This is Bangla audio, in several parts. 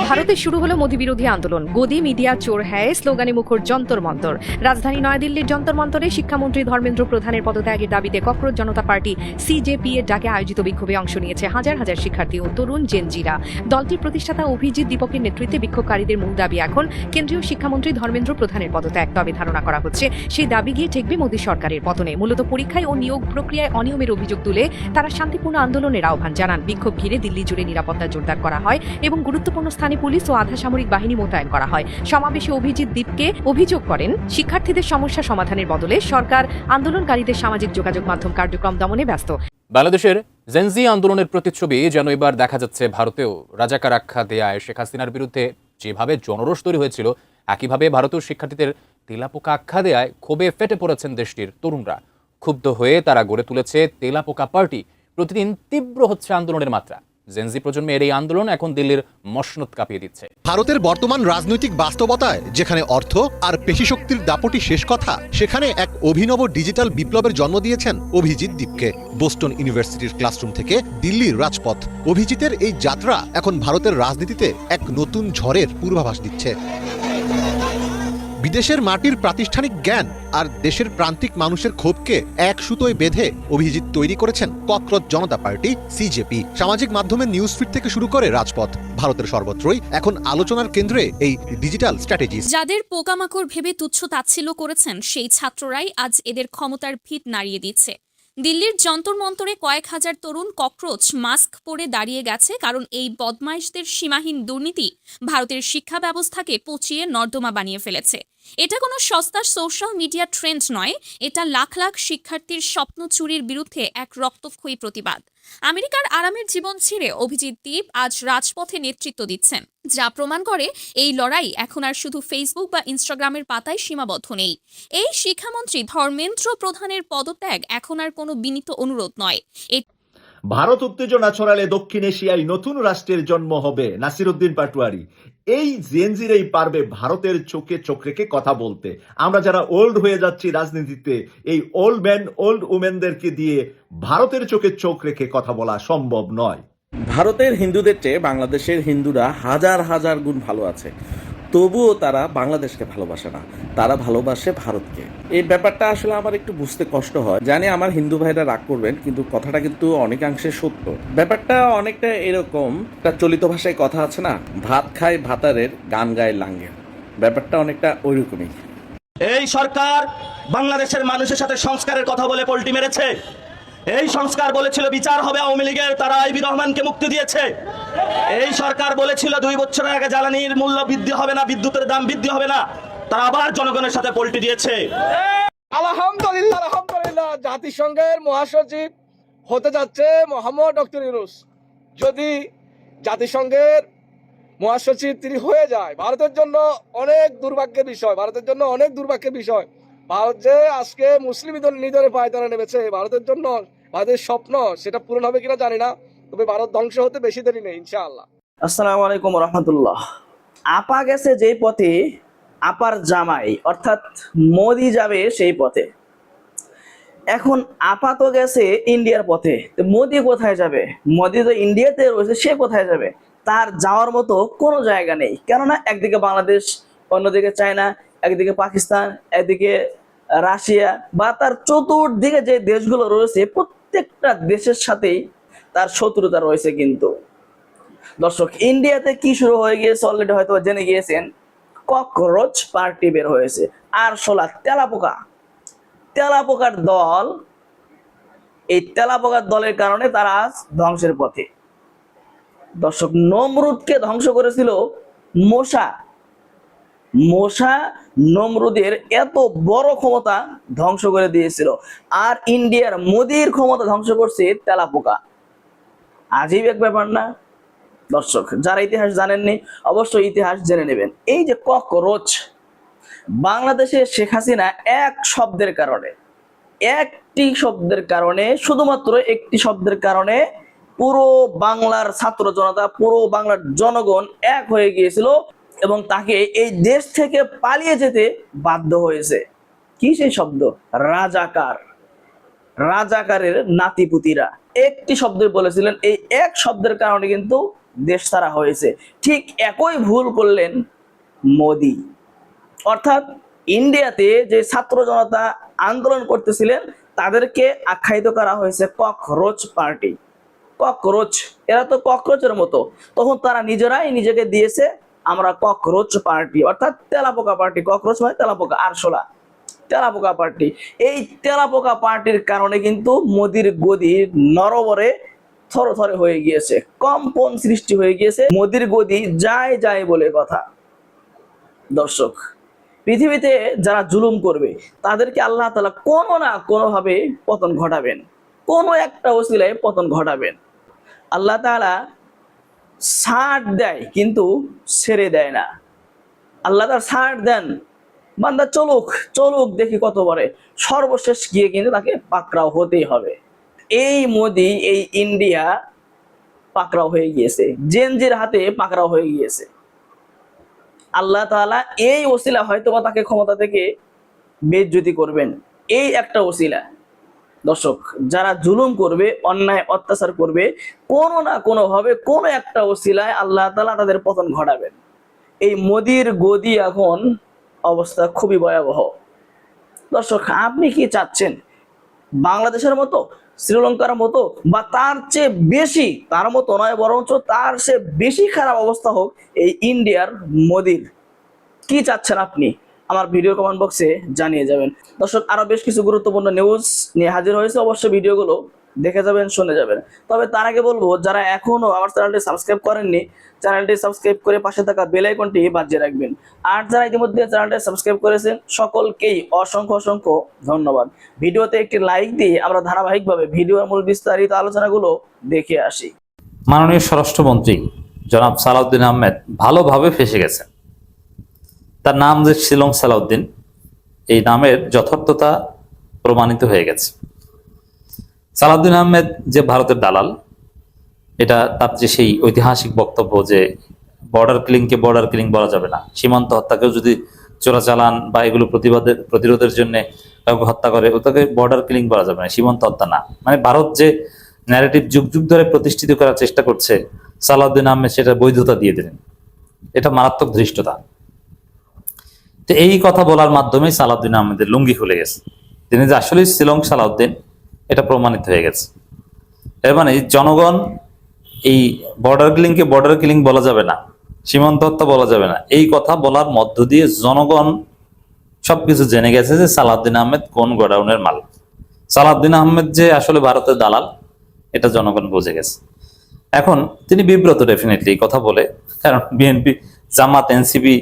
ভারতে শুরু হলো মোদি বিরোধী আন্দোলন। গদি মিডিয়া চোর হ্যায় স্লোগানে মুখর যন্তর মন্তর। রাজধানী নয়াদিল্লির যন্তর মন্তরে শিক্ষামন্ত্রী ধর্মেন্দ্র প্রধানের পদত্যাগের দাবিতে ককরোচ জনতা পার্টি সিজেপি এর ডাকে আয়োজিত বিক্ষোভে অংশ নিয়েছে হাজার হাজার শিক্ষার্থী ও তরুণ জেনজিরা। দলটির প্রতিষ্ঠাতা অভিজিৎ দীপকের নেতৃত্বে বিক্ষোভকারীদের মূল দাবি এখন কেন্দ্রীয় শিক্ষামন্ত্রী ধর্মেন্দ্র প্রধানের পদত্যাগ। তবে ধারণা করা হচ্ছে সেই দাবি গিয়ে ঠেকবে মোদী সরকারের পতনে। মূলত পরীক্ষায় ও নিয়োগ প্রক্রিয়ায় অনিয়মের অভিযোগ তুলে তারা শান্তিপূর্ণ আন্দোলনের আহ্বান জানান। বিক্ষোভ ঘিরে দিল্লি জুড়ে নিরাপত্তা জোরদার করা হয় এবং গুরুত্বপূর্ণ স্থানে পুলিশ ও আধা সামরিক বাহিনী মোতায়েন করা হয়। সমাবেশে অভিজিৎ দীপকে অভিযোগ করেন, শিক্ষার্থীদের সমস্যা সমাধানের বদলে সরকার আন্দোলনকারীদের সামাজিক যোগাযোগ মাধ্যম কার্যক্রম দমনে ব্যস্ত। বাংলাদেশের জেনজি আন্দোলনের প্রতিচ্ছবি যেন এবার দেখা যাচ্ছে ভারতেও। রাজাকার আখ্যা দেয়ায় শেখ হাসিনার বিরুদ্ধে যেভাবে জনরোষ তৈরি হয়েছিল, একইভাবে ভারতীয় শিক্ষার্থীদের তেলাপোকা আখ্যা দেয়ায় ক্ষোভে ফেটে পড়েছেন দেশটির তরুণরা। ক্ষুব্ধ হয়ে তারা গড়ে তুলেছে তেলাপোকা পার্টি। প্রতিদিন তীব্র হচ্ছে আন্দোলনের মাত্রা। জেনজি প্রজন্মের এই আন্দোলন এখন দিল্লির মসনদ কাঁপিয়ে দিচ্ছে। ভারতের বর্তমান রাজনৈতিক বাস্তবতায় যেখানে অর্থ আর পেশিশক্তির দাপটি শেষ কথা, সেখানে এক অভিনব ডিজিটাল বিপ্লবের জন্ম দিয়েছেন অভিজিৎ দীপকে। বোস্টন ইউনিভার্সিটির ক্লাসরুম থেকে দিল্লির রাজপথ। অভিজিতের এই যাত্রা এখন ভারতের রাজনীতিতে এক নতুন ঝড়ের পূর্বাভাস দিচ্ছে। বিদেশের মাটির প্রাতিষ্ঠানিক জ্ঞান আর দেশের প্রান্তিক মানুষের ক্ষোভকে এক সুতোয় বেঁধে অভিজিৎ তৈরি করেছেন ককরোচ জনতা পার্টি সিজেপি। সামাজিক মাধ্যমে নিউজ ফিড থেকে শুরু করে রাজপথ, ভারতের সর্বত্রই এখন আলোচনার কেন্দ্রে এই ডিজিটাল স্ট্র্যাটেজি। যাদের পোকামাকড় ভেবে তুচ্ছ তাচ্ছিল্য করেছেন, সেই ছাত্ররাই আজ এদের ক্ষমতার ভিত নাড়িয়ে দিচ্ছে। দিল্লির যন্তর মন্তরে কয়েক হাজার তরুণ ককরোচ মাস্ক পরে দাঁড়িয়ে গেছে, কারণ এই বদমাইশদের সীমাহীন দুর্নীতি ভারতের শিক্ষা ব্যবস্থাকে পচিয়ে নর্দমা বানিয়ে ফেলেছে। এটা কোনো সস্তা সোশ্যাল মিডিয়া ট্রেন্ড নয়, এটা লাখ লাখ শিক্ষার্থীর স্বপ্ন চুরির বিরুদ্ধে এক রক্তক্ষয়ী প্রতিবাদ। আমেরিকার আরামের জীবন ছেড়ে অভিজিৎ দীপ আজ রাজপথে নেতৃত্ব দিচ্ছেন, যা প্রমাণ করে এই লড়াই এখন আর শুধু ফেসবুক বা ইনস্টাগ্রামের পাতায় সীমাবদ্ধ নেই। এই শিক্ষামন্ত্রী ধর্মেন্দ্র প্রধানের পদত্যাগ এখন আর কোনো বিনীত অনুরোধ নয়। ভারত উত্তেজনা ছড়ালে দক্ষিণ এশিয়ায় নতুন রাষ্ট্রের জন্ম হবে। নাসিরউদ্দিন পাটোয়ারি এই জেনজিরাই পারবে ভারতের চোখে চোখ রেখে কথা বলতে। আমরা যারা ওল্ড হয়ে যাচ্ছি রাজনীতিতে, এই ওল্ড ম্যান ওল্ড উমেনদেরকে দিয়ে ভারতের চোখে চোখ রেখে কথা বলা সম্ভব নয়। ভারতের হিন্দুদের চেয়ে বাংলাদেশের হিন্দুরা হাজার হাজার গুণ ভালো আছে, তবুও তারা বাংলাদেশকে ভালোবাসে না, তারা ভালোবাসে ভারতকে। এই ব্যাপারটা আসলে আমার একটু বুঝতে কষ্ট হয়। জানি আমার হিন্দু ভাইরা রাগ করবেন, কিন্তু কথাটা কিন্তু অনেকাংশে সত্য। ব্যাপারটা অনেকটা এরকম, একটা চলিত ভাষায় কথা আছে না, ভাত খায় ভাতারের গান গায় লাঙ্গের। ব্যাপারটা অনেকটা ওইরকমই। এই সরকার বাংলাদেশের মানুষের সাথে সংস্কারের কথা বলে পল্টি মেরেছে। এই সংস্কার বলেছিল বিচার হবে আওয়ামী লীগের, তারা আইবি রহমানকে মুক্তি দিয়েছে। এই সরকার বলেছিল 2 বছর আগে জ্বালানির মূল্য বৃদ্ধি হবে না, বিদ্যুতের দাম বৃদ্ধি হবে না, তারা আবার জনগণের সাথে পল্টি দিয়েছে। আলহামদুলিল্লাহ, আলহামদুলিল্লাহ, জাতিসংঘের মহাসচিব হতে যাচ্ছে মোহাম্মদ ডক্টর ইউনূস। যদি জাতিসংঘের মহাসচিব তিনি হয়ে যায়, ভারতের জন্য অনেক দুর্ভাগ্যের বিষয়, ভারতের জন্য অনেক দুর্ভাগ্যের বিষয়। ভারত যে আজকে মুসলিম নিধনে পায়তারা নেমেছে, ভারতের জন্য ভারতের স্বপ্ন সেটা পূরণ হবে কিনা জানি না, তবে ভারত ধ্বংস হতে বেশি দেরি নেই ইনশাআল্লাহ। আসসালামু আলাইকুম রহমতুল্লাহ। আপা গেছে যেই পথে, আপার জামাই অর্থাৎ মোদি যাবে সেই পথে। এখন আপা তো গেছে ইন্ডিয়ার পথে, মোদি কোথায় যাবে? মোদি তো ইন্ডিয়াতে রয়েছে, সে কোথায় যাবে? তার যাওয়ার মতো কোনো জায়গা নেই। কেননা একদিকে বাংলাদেশ, অন্যদিকে চায়না, একদিকে পাকিস্তান, একদিকে রাশিয়া, বা তার চতুর্দিকে যে দেশগুলো রয়েছে, প্রত্যেকটা দেশের সাথেই তার শত্রুতা রয়েছে। কিন্তু দর্শক, ইন্ডিয়াতে কি শুরু হয়ে গিয়েছে অলরেডি হয়তো জেনে গিয়েছেন, ককরোচ পার্টি বের হয়েছে। আর শোলা তেলাপোকার দল, এই তেলাপোকার দলের কারণে তারা আজ ধ্বংসের পথে। দর্শক, নমরুদকে ধ্বংস করেছিল মশা নমরুদের এত বড় ক্ষমতা ধ্বংস করে দিয়েছিল, আর ইন্ডিয়ার মোদির ক্ষমতা ধ্বংস করছে তেলাপোকা। আজীব এক ব্যাপার না দর্শক? যারা ইতিহাস জানেননি অবশ্যই ইতিহাস জেনে নেবেন। এই যে ককরোচ, বাংলাদেশে শেখ হাসিনা একটি শব্দের কারণে, শুধুমাত্র একটি শব্দের কারণে পুরো বাংলার ছাত্র জনতা, পুরো বাংলার জনগণ এক হয়ে গিয়েছিল এবং তাকে এই দেশ থেকে পালিয়ে যেতে বাধ্য হয়েছে। কি সেই শব্দ? রাজাকারের নাতিপুতিরা। একটি শব্দ বলেছিলেন, এই এক শব্দের কারণে কিন্তু দেশ ছাড়া হয়েছে। ঠিক একই ভুল করলেন মোদি। অর্থাৎ ইন্ডিয়াতে যে ছাত্র জনতা আন্দোলন করতেছিলেন তাদেরকে আখ্যায়িত করা হয়েছে ককরোচ পার্টি। ককরোচ, এরা তো ককরোচের মতো। তখন তারা নিজেরাই নিজেকে দিয়েছে আমরা ককরোচ পার্টি, অর্থাৎ তেলাপোকা পার্টি। ককরোচ মানে তেলাপোকা, আরশোলা, তেলাপোকা পার্টি। এই তেলাপোকা পার্টির কারণে কিন্তু মোদির গদি নরবরে থরথরে হয়ে গিয়েছে, কম্পন সৃষ্টি হয়ে গিয়েছে। মোদির গদি যায় যায় বলে কথা। দর্শক, পৃথিবীতে যারা জুলুম করবে তাদেরকে আল্লাহ তাআলা কোনো না কোনোভাবে পতন ঘটাবেন, কোনো একটা ওসিলায় পতন ঘটাবেন। আল্লাহ তাআলা ছাড় দেয় কিন্তু ছেড়ে দেয় না। আল্লাহ তাআলা ছাড় দেন, বান্দা চলুক চলুক দেখি কত পারে, সর্বশেষ গিয়ে কিন্তু তাকে পাকড়াও হতেই হবে। এই মোদি, এই ইন্ডিয়া পাকড়াও হয়ে গিয়েছে, জেনজির হাতে পাকড়াও হয়ে গিয়েছে। আল্লাহ তাআলা এই ওসিলা হয়তো বা তাকে ক্ষমতা থেকে বেজ্জতি করবেন, এই একটা ওসিলা। দর্শক, যারা জুলুম করবে, অন্যায় অত্যাচার করবে, কোনো না কোনো ভাবে কোনো একটা ওসিলায় আল্লাহ তাআলা তাদের পতন ঘটাবেন। এই মোদির গদি এখন অবস্থা খুবই ভয়াবহ। দর্শক, আপনি কি চাচ্ছেন বাংলাদেশের মতো, শ্রীলঙ্কার মতো, বা তার চেয়ে বেশি, তার মতো নয় বরঞ্চ তার চেয়ে বেশি খারাপ অবস্থা হোক এই ইন্ডিয়ার মোদির? কি চাচ্ছেন আপনি? আমার ভিডিও কমেন্ট বক্সে জানিয়ে যাবেন। দর্শক, আরো বেশ কিছু গুরুত্বপূর্ণ নিউজ নিয়ে হাজির হয়েছে, অবশ্যই ভিডিওগুলো দেখে যাবেন, শুনে যাবেন। তবে তার আগে বলবো, যারা এখনো আমার চ্যানেলটি সাবস্ক্রাইব করেননি, চ্যানেলটি সাবস্ক্রাইব করে পাশে থাকা বেল আইকনটি বাজিয়ে রাখবেন। আর যারা ইতিমধ্যে চ্যানেলটি সাবস্ক্রাইব করেছেন সকলকেই অসংখ্য অসংখ্য ধন্যবাদ। ভিডিওতে একটি লাইক দিয়ে আমরা ধারাবাহিকভাবে ভিডিওর মূল বিস্তারিত আলোচনাগুলো দেখে আসি। মাননীয় স্বরাষ্ট্রমন্ত্রী জনাব সালাউদ্দিন আহমেদ ভালোভাবে ফেঁসে গেছেন। তার নাম যে শিলং সালাউদ্দিন, এই নামের যথার্থতা প্রমাণিত হয়ে গেছে। সালাউদ্দিন আহমেদ যে ভারতের দালাল, এটা তার যে সেই ঐতিহাসিক বক্তব্য যে বর্ডার কিলিংকে বর্ডার কিলিং বলা যাবে না, সীমান্ত হত্যাকেও যদি চোরাচালান বা এগুলো প্রতিরোধের জন্য কাউকে হত্যা করে ওটাকে বর্ডার কিলিং বলা যাবে না, সীমান্ত হত্যা না। মানে ভারত যে ন্যারেটিভ যুগ যুগ ধরে প্রতিষ্ঠিত করার চেষ্টা করছে, সালাউদ্দিন আহমেদ সেটা বৈধতা দিয়ে দিলেন। এটা মারাত্মক ধৃষ্টতা। তো এই কথা বলার মাধ্যমে সালাউদ্দিন আহমেদের লুঙ্গি খুলে গেছে। তিনি যে আসলে শিলং সালাউদ্দিন এটা প্রমাণিত হয়ে গেছে। এর মানে জনগণ এই বর্ডার কিলিংকে বর্ডার কিলিং বলা যাবে না, সীমান্ত হত্যা বলা যাবে না, এই কথা বলার মধ্য দিয়ে জনগণ সবকিছু জেনে গেছে যে সালাউদ্দিন আহমেদ কোন গোডাউনের মাল। সালাউদ্দিন আহমেদ যে আসলে ভারতের দালাল এটা জনগণ বুঝে গেছে। এখন তিনি বিব্রত ডেফিনেটলি এই কথা বলে, কারণ বিএনপি, জামাত, এনসিপি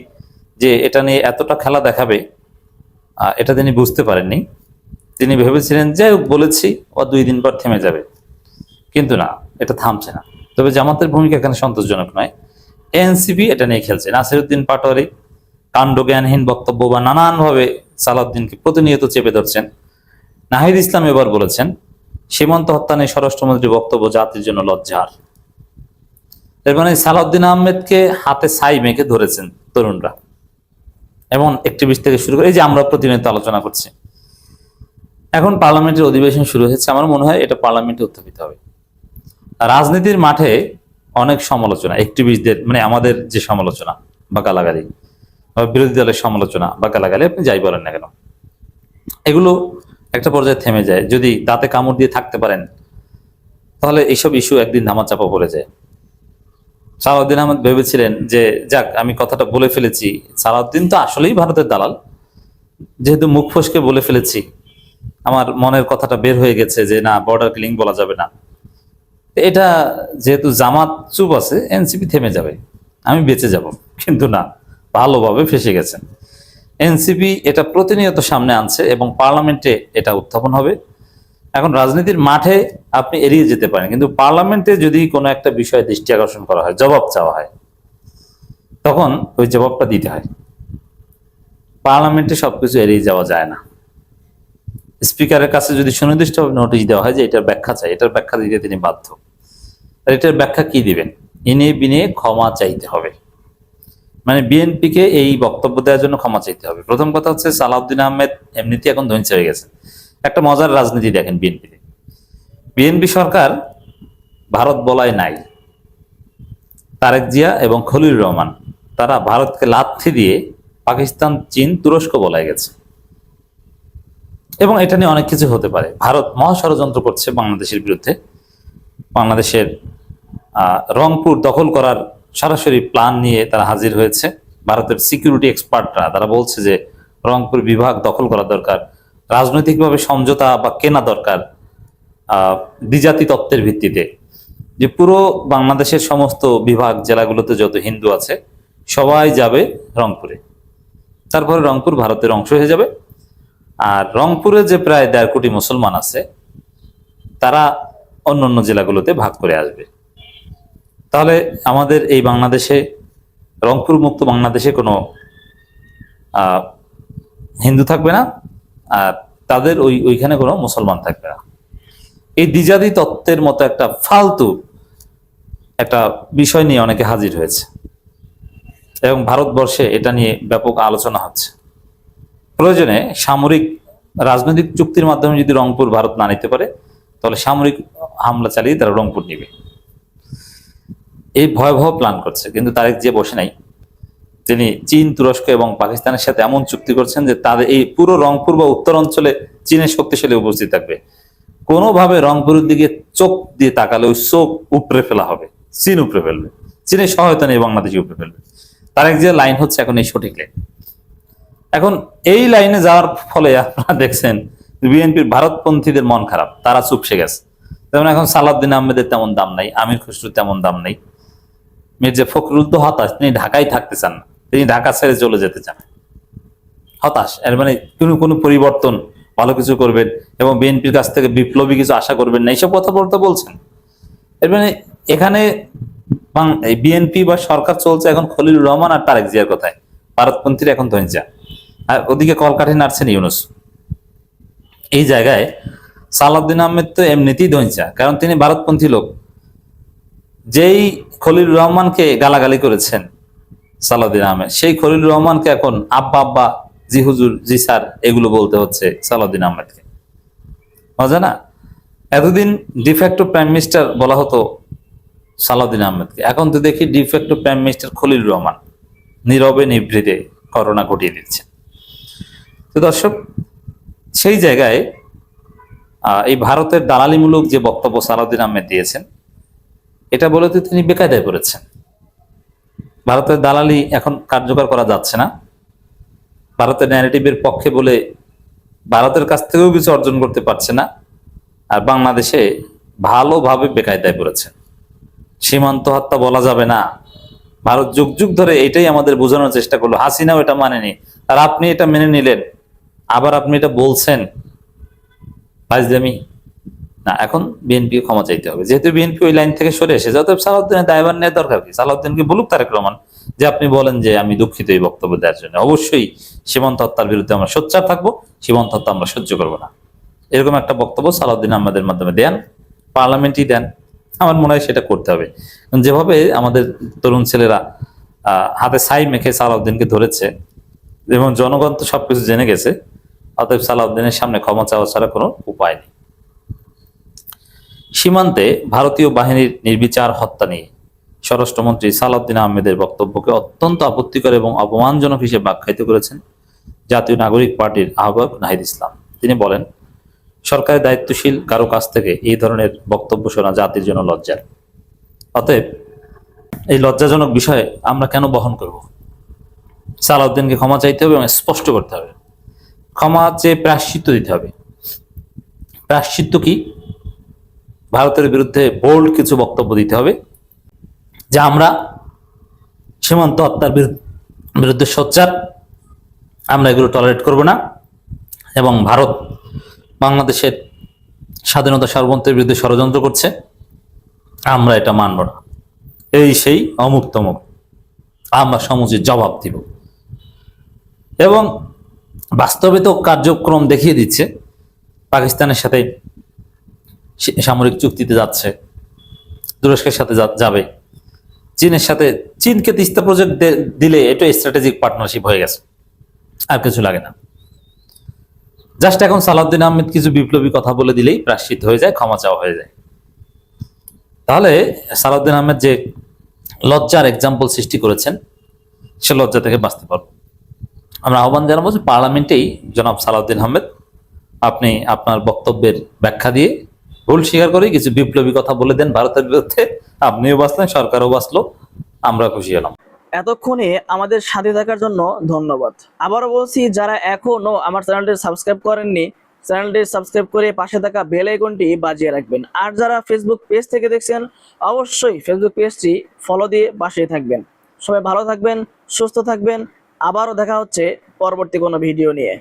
যে এটা নিয়ে এতটা খেলা দেখাবে এটা তিনি বুঝতে পারেননি। তিনি ভেবেছিলেন যে বলেছি ও 2 দিন পর থেমে যাবে, কিন্তু না, এটা থামছে না। তবে জামাতের ভূমিকা এখানে সন্তোষজনক নয়। এনসিপি এটা নিয়ে খেলছে। নাসিরউদ্দিন পাটোয়ারি কাণ্ডজ্ঞানহীন বক্তব্য বা নানানভাবে সালাউদ্দিনকে প্রতিনিয়ত চেপে ধরছেন। নাহিদ ইসলাম এবার বলেছেন সীমান্ত হত্যা নিয়ে স্বরাষ্ট্রমন্ত্রীর বক্তব্য জাতির জন্য লজ্জার। এর মানে সালাউদ্দিন আহমেদকে হাতে ছাই মেখে ধরেছেন তরুণরা, এমন অ্যাক্টিভিস্ট থেকে শুরু করে এই যে আমরা প্রতিনিয়ত আলোচনা করছি। এখন পার্লামেন্টের অধিবেশন শুরু হয়েছে, আমার মনে হয় এটা পার্লামেন্টে উত্থাপিত হবে। রাজনীতির মাঠে অনেক সমালোচনা, অ্যাক্টিভিস্টদের মানে আমাদের যে সমালোচনা বা গালাগালি, বা বিরোধী দলের সমালোচনা বা গালাগালি, আপনি যাই বলেন না কেন, এগুলো একটা পর্যায়ে থেমে যায়। যদি দাঁতে কামড় দিয়ে থাকতে পারেন তাহলে এইসব ইস্যু একদিন ধামাচাপা পড়ে যায়। সালাউদ্দিন আহমেদ ভেবেছিলেন যে যাক আমি কথাটা বলে ফেলেছি, সালাউদ্দিন তো আসলেই ভারতের দালাল, যেহেতু মুখ ফসকে বলে ফেলেছি, আমার মনের কথাটা বের হয়ে গেছে যে না, বর্ডার কিলিং বলা যাবে না। এটা যেহেতু জামাত চুপ আছে, এনসিপি থেমে যাবে, আমি বেঁচে যাব। কিন্তু না, ভালোভাবে ফেসে গেছেন। এনসিপি এটা প্রতিনিয়ত সামনে আনছে এবং পার্লামেন্টে এটা উত্থাপন হবে। এখন রাজনীতির মাঠে আপনি এড়িয়ে যেতে পারেন, কিন্তু পার্লামেন্টে যদি কোনো একটা বিষয়ে দৃষ্টি আকর্ষণ করা হয়, জবাব চাওয়া হয়, তখন ওই জবাবটা দিতে হয়। পার্লামেন্টে সবকিছু এড়িয়ে যাওয়া যায় না। স্পিকারের কাছে যদি সুনির্দিষ্টভাবে নোটিশ দেওয়া হয় যে এটার ব্যাখ্যা চাই, এটার ব্যাখ্যা দিতে তিনি বাধ্য। এটার ব্যাখ্যা কি দিবেন? ইনিয়ে বিনিয়ে ক্ষমা চাইতে হবে। মানে বিএনপিকে এই বক্তব্য দেওয়ার জন্য ক্ষমা চাইতে হবে। প্রথম কথা হচ্ছে সালাউদ্দিন আহমেদ এমনিতে এখন ধৈর্য হয়ে গেছে। একটা মজার রাজনীতি দেখেন বিএনপিতে। বিএনপি সরকার ভারত বলায় নাই, তারেক জিয়া এবং খলিলুর রহমান তারা ভারতকে লাথি দিয়ে পাকিস্তান, চীন, তুরস্ক বলায় গেছে। এবং এটা নিয়ে অনেক কিছু হতে পারে। ভারত মহা ষড়যন্ত্র করছে বাংলাদেশের বিরুদ্ধে। বাংলাদেশের রংপুর দখল করার সরাসরি প্ল্যান নিয়ে তারা হাজির হয়েছে। ভারতের সিকিউরিটি এক্সপার্টরা তারা বলছে যে রংপুর বিভাগ দখল করা দরকার, রাজনৈতিকভাবে সমঝোতা বা কেনা দরকার দ্বিজাতি তত্ত্বের ভিত্তিতে, যে পুরো বাংলাদেশের সমস্ত বিভাগ জেলাগুলোতে যত হিন্দু আছে সবাই যাবে রংপুরে, তারপরে রংপুর ভারতের অংশ হয়ে যাবে। আর রংপুরে যে প্রায় 1.5 কোটি মুসলমান আছে তারা অন্য অন্য জেলাগুলোতে ভাগ করে আসবে। তাহলে আমাদের এই বাংলাদেশে, রংপুর মুক্ত বাংলাদেশে কোনো হিন্দু থাকবে না, আর তাদের ওইখানে কোনো মুসলমান থাকবে না। এই দ্বিজাতি তত্ত্বের মতো একটা ফালতু একটা বিষয় নিয়ে অনেকে হাজির হয়েছে এবং ভারতবর্ষে এটা নিয়ে ব্যাপক আলোচনা হচ্ছে। প্রয়োজনে সামরিক রাজনৈতিক চুক্তির মাধ্যমে যদি রংপুর ভারত না নিতে পারে তাহলে সামরিক হামলা চালিয়ে তারা রংপুর নিবে, এই ভয়াবহ প্ল্যান করছে। কিন্তু তারেক জিয়া বসে নাই, তিনি চীন, তুরস্ক এবং পাকিস্তানের সাথে এমন চুক্তি করছেন যে তাদের এই পুরো রংপুর বা উত্তর অঞ্চলে চীনের শক্তিশালী উপস্থিত থাকবে। কোনোভাবে রংপুরের দিকে চোখ দিয়ে তাকালে ওই চোখ উপড়ে ফেলা হবে, চীন উপড়ে ফেলবে, চীনের সহায়তা নিয়ে বাংলাদেশে উপড়ে ফেলবে। তারেক জিয়ার লাইন হচ্ছে এখন এই সঠিক লাইন। এখন এই লাইনে যাওয়ার ফলে আপনারা দেখছেন বিএনপির ভারতপন্থীদের মন খারাপ, তারা চুপসে গেছে। যেমন এখন সালাউদ্দিন আহমেদের তেমন দাম নাই, আমির খসরুর তেমন দাম নেই, মির্জা ফখরুল তো হতাশ, তিনি ঢাকায় থাকতে চান না, তিনি ঢাকা ছেড়ে চলে যেতে চান, হতাশ। এর মানে কোনো পরিবর্তন, ভালো কিছু করবেন এবং বিএনপির কাছ থেকে বিপ্লবী কিছু আশা করবেন না, এইসব কথাবার্তা বলছেন। এর মানে এখানে বিএনপি বা সরকার চলছে এখন খলিলুর রহমান আর তারেক জিয়ার কথায়, ভারতপন্থীরা এখন ধৈর্যা, আর ওদিকে কলকাঠি নাড়ছেন ইউনুস। এই জায়গায় সালাউদ্দিন আহমেদ তো এমনিতেই ধৈর্যা, কারণ তিনি ভারতপন্থী লোক। যেই খলিলুর রহমানকে গালাগালি করেছেন সালাউদ্দিন আহমেদ, সেই খলিলুর রহমানকে এখন আব্বা আব্বা, জি হুজুর, জি স্যার এগুলো বলতে হচ্ছে সালাউদ্দিন আহমেদকে। মজা না? এতদিন ডিফ্যাক্টো প্রাইম মিনিস্টার বলা হতো সালাউদ্দিন আহমেদকে, এখন তো দেখি de facto prime minister Khalilur Rahman নীরবে নিভৃতে করোনা ঘটিয়ে দিচ্ছে। তো দর্শক, সেই জায়গায় এই ভারতের দালালিমূলক যে বক্তব্য সালাউদ্দিন আহমেদ দিয়েছেন, এটা বলে তো তিনি বেকায়দায় পড়েছেন। ভারতের দালালি এখন কার্যকর করা যাচ্ছে না, ভারতের ন্যারেটিভের পক্ষে বলে ভারতের কাছ থেকেও কিছু অর্জন করতে পারছে না, আর বাংলাদেশে ভালোভাবে বেকায়দায় পড়েছে। সীমান্ত হত্যা বলা যাবে না, ভারত যুগ যুগ ধরে এটাই আমাদের বোঝানোর চেষ্টা করলো, হাসিনাও এটা মানেনি, আর আপনি এটা মেনে নিলেন, আবার আপনি এটা বলছেন। ফাজলামি না, এখন বিএনপি ক্ষমা চাইতে হবে, যেহেতু বিএনপি ওই লাইন থেকে সরে এসেছে। অতএব সালাউদ্দিনের দায়ভার নেওয়ার দরকার কি? সালাউদ্দিনকে বলুক তারেক রহমান যে আপনি বলেন যে আমি দুঃখিত এই বক্তব্য দেওয়ার জন্য, অবশ্যই সীমান্ত হত্যার বিরুদ্ধে আমরা সোচ্চার থাকবো, সীমান্ত হত্যা আমরা সহ্য করবো না, এরকম একটা বক্তব্য সালাউদ্দিন আহমেদের মাধ্যমে দেন, পার্লামেন্টই দেন। আমার মনে হয় সেটা করতে হবে। যেভাবে আমাদের তরুণ ছেলেরা হাতে ছাই মেখে সালাউদ্দিনকে ধরেছে এবং জনগণ তো সবকিছু জেনে গেছে, অতএব সালাউদ্দিনের সামনে ক্ষমা চাওয়া ছাড়া কোনো উপায় নেই। সীমান্তে ভারতীয় বাহিনীর নির্বিচার হত্যা নিয়ে স্বরাষ্ট্রমন্ত্রী সালাউদ্দিন আহমেদের বক্তব্যকে অত্যন্ত আপত্তিকর এবং অপমানজনক হিসেবে আখ্যায়িত করেছেন জাতীয় নাগরিক পার্টির আহ্বায়ক নাহিদ ইসলাম। তিনি বলেন, সরকারের দায়িত্বশীল কারো কাছ থেকে এই ধরনের বক্তব্য শোনা জাতির জন্য লজ্জার। অতএব এই লজ্জাজনক বিষয়ে আমরা কেন বহন করব? সালাউদ্দিনকে ক্ষমা চাইতে হবে এবং স্পষ্ট করতে হবে, ক্ষমা চেয়ে প্রায়শ্চিত্ত দিতে হবে। প্রায়শ্চিত্ত কি? ভারতের বিরুদ্ধে বোল্ড কিছু বক্তব্য দিতে হবে যে আমরা সীমান্ত হত্যার বিরুদ্ধে সোচ্চার, আমরা এগুলো টলারেট করব না, এবং ভারত বাংলাদেশের স্বাধীনতা সার্বভৌমত্বের বিরুদ্ধে ষড়যন্ত্র করছে, আমরা এটা মানব না, এই সেই অমুক তমুক, আমরা সমুচিত জবাব দিব। এবং বাস্তবে তো কার্যক্রম দেখিয়ে দিচ্ছে, পাকিস্তানের সাথে সামরিক চুক্তিতে যাচ্ছে, তুরস্কের সাথে যাবে, চীনের সাথে, চীনকে তিস্তা প্রজেক্ট দিলে এটা স্ট্র্যাটেজিক পার্টনারশিপ হয়ে গেছে, আর কিছু লাগে না। জাস্ট এখন সালাউদ্দিন আহমেদ কিছু বিপ্লবী কথা বলে দিলেই প্রায়শ্চিত্ত হয়ে যায়, ক্ষমা চাওয়া হয়ে যায়। তাহলে সালাউদ্দিন আহমেদ যে লজ্জার এক্সাম্পল সৃষ্টি করেছেন, সে লজ্জা থেকে বাঁচতে পারবো। আমরা আহ্বান জানাবো যে পার্লামেন্টেই জনাব সালাউদ্দিন আহমেদ আপনি আপনার বক্তব্যের ব্যাখ্যা দিয়ে ভুল স্বীকার করে কিছু বিপ্লবী কথা বলে দেন ভারতের বিরুদ্ধে, আপনিও বাঁচলেন, সরকারও বাঁচলো, আমরা খুশি হলাম। এতক্ষণে আমাদের সাথে থাকার জন্য ধন্যবাদ। আবারও বলছি, যারা এখনো আমার চ্যানেলটি সাবস্ক্রাইব করেননি, চ্যানেলটি সাবস্ক্রাইব করে পাশে থাকা বেল আইকনটি বাজিয়ে রাখবেন। আর যারা ফেসবুক পেজ থেকে দেখছেন, অবশ্যই ফেসবুক পেজটি ফলো দিয়ে পাশে থাকবেন। সবাই ভালো থাকবেন, সুস্থ থাকবেন। আবারও দেখা হচ্ছে পরবর্তী কোনো ভিডিও নিয়ে।